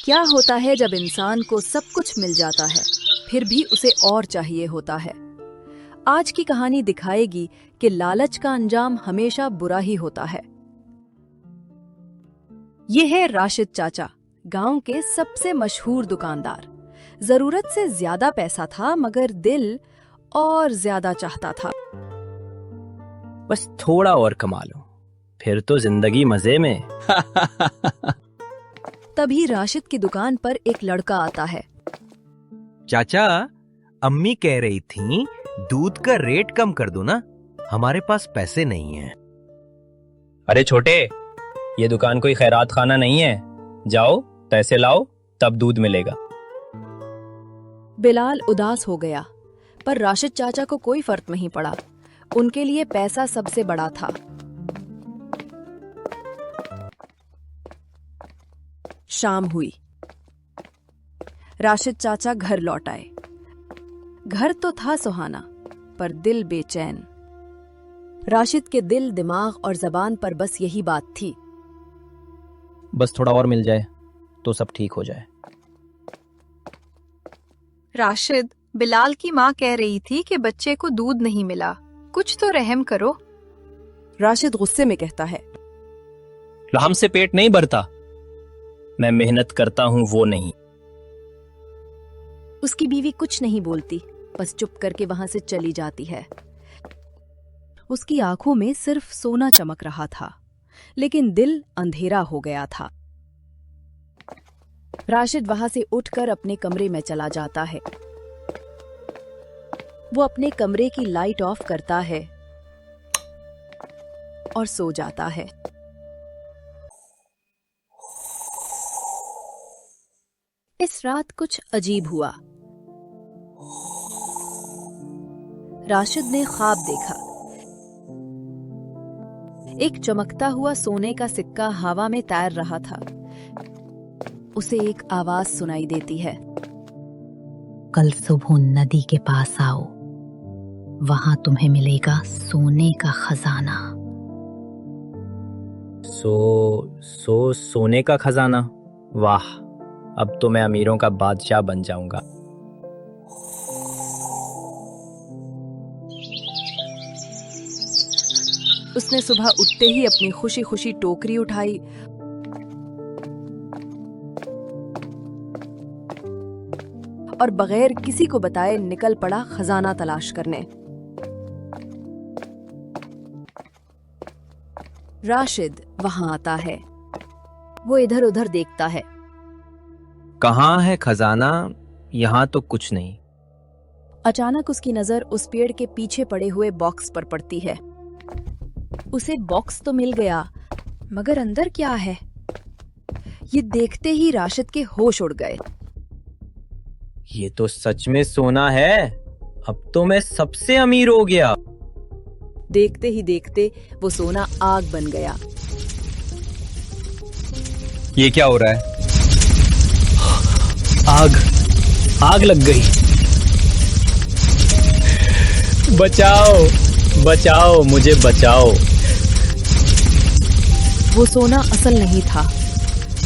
क्या होता है जब इंसान को सब कुछ मिल जाता है फिर भी उसे और चाहिए होता है। आज की कहानी दिखाएगी कि लालच का अंजाम हमेशा बुरा ही होता है। ये है राशिद चाचा, गांव के सबसे मशहूर दुकानदार। जरूरत से ज्यादा पैसा था मगर दिल और ज्यादा चाहता था। बस थोड़ा और कमा लो, फिर तो जिंदगी मजे में। तभी राशिद की दुकान पर एक लड़का आता है। चाचा, अम्मी कह रही थी दूध का रेट कम कर दो ना, हमारे पास पैसे नहीं हैं। अरे छोटे, ये दुकान कोई खैरात खाना नहीं है। जाओ पैसे लाओ तब दूध मिलेगा। बिलाल उदास हो गया, पर राशिद चाचा को कोई फर्क नहीं पड़ा। उनके लिए पैसा सबसे बड़ा था। शाम हुई। राशिद चाचा घर लौट आए। घर तो था सुहाना, पर दिल बेचैन। राशिद के दिल, दिमाग और जबान पर बस यही बात थी। बस थोड़ा और मिल जाए तो सब ठीक हो जाए। राशिद, बिलाल की माँ कह रही थी कि बच्चे को दूध नहीं मिला, कुछ तो रहम करो। राशिद गुस्से में कहता है, रहम से पेट नहीं भरता, मैं मेहनत करता हूं वो नहीं। उसकी बीवी कुछ नहीं बोलती, बस चुप करके वहां से चली जाती है। उसकी आंखों में सिर्फ सोना चमक रहा था, लेकिन दिल अंधेरा हो गया था। राशिद वहां से उठकर अपने कमरे में चला जाता है। वो अपने कमरे की लाइट ऑफ करता है और सो जाता है। इस रात कुछ अजीब हुआ। राशिद ने ख्वाब देखा। एक चमकता हुआ सोने का सिक्का हवा में तैर रहा था। उसे एक आवाज सुनाई देती है, कल सुबह नदी के पास आओ, वहां तुम्हें मिलेगा सोने का खजाना। सोने का खजाना? वाह, अब तो मैं अमीरों का बादशाह बन जाऊंगा। उसने सुबह उठते ही अपनी खुशी खुशी टोकरी उठाई और बगैर किसी को बताए निकल पड़ा खजाना तलाश करने। राशिद वहां आता है। वो इधर उधर देखता है। कहाँ है खजाना? यहाँ तो कुछ नहीं। अचानक उसकी नजर उस पेड़ के पीछे पड़े हुए बॉक्स पर पड़ती है। उसे बॉक्स तो मिल गया, मगर अंदर क्या है? ये देखते ही राशिद के होश उड़ गए। ये तो सच में सोना है। अब तो मैं सबसे अमीर हो गया। देखते ही देखते वो सोना आग बन गया। ये क्या हो रहा है? आग लग गई। बचाओ, मुझे बचाओ। वो सोना असल नहीं था,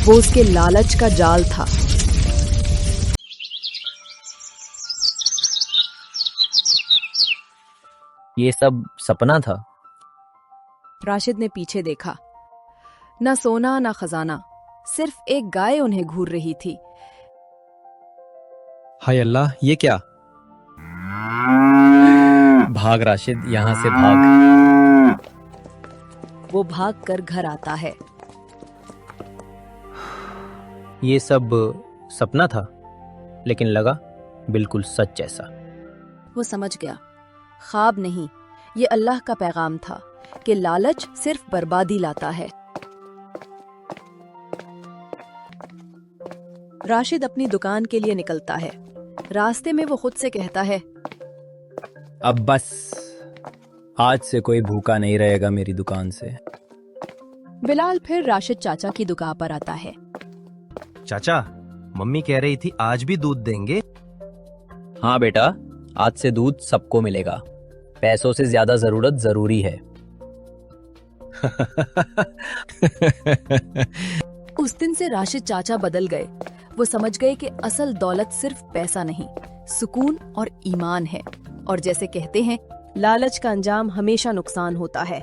वो उसके लालच का जाल था। ये सब सपना था। राशिद ने पीछे देखा। न सोना न खजाना, सिर्फ एक गाय उन्हें घूर रही थी। हाय अल्लाह, ये क्या? भाग राशिद, यहां से भाग। वो भाग कर घर आता है। ये सब सपना था, लेकिन लगा बिल्कुल सच जैसा। वो समझ गया, ख्वाब नहीं, ये अल्लाह का पैगाम था कि लालच सिर्फ बर्बादी लाता है। राशिद अपनी दुकान के लिए निकलता है। रास्ते में वो खुद से कहता है, अब बस, आज से कोई भूखा नहीं रहेगा मेरी दुकान से। बिलाल फिर राशिद चाचा की दुकान पर आता है। चाचा, मम्मी कह रही थी आज भी दूध देंगे। हाँ बेटा, आज से दूध सबको मिलेगा। पैसों से ज्यादा जरूरत जरूरी है। उस दिन से राशिद चाचा बदल गए। वो समझ गए कि असल दौलत सिर्फ पैसा नहीं, सुकून और ईमान है। और जैसे कहते हैं, लालच का अंजाम हमेशा नुकसान होता है।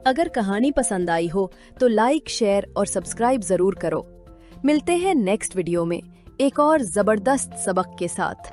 अगर कहानी पसंद आई हो तो लाइक, शेयर और सब्सक्राइब जरूर करो। मिलते हैं नेक्स्ट वीडियो में एक और जबरदस्त सबक के साथ।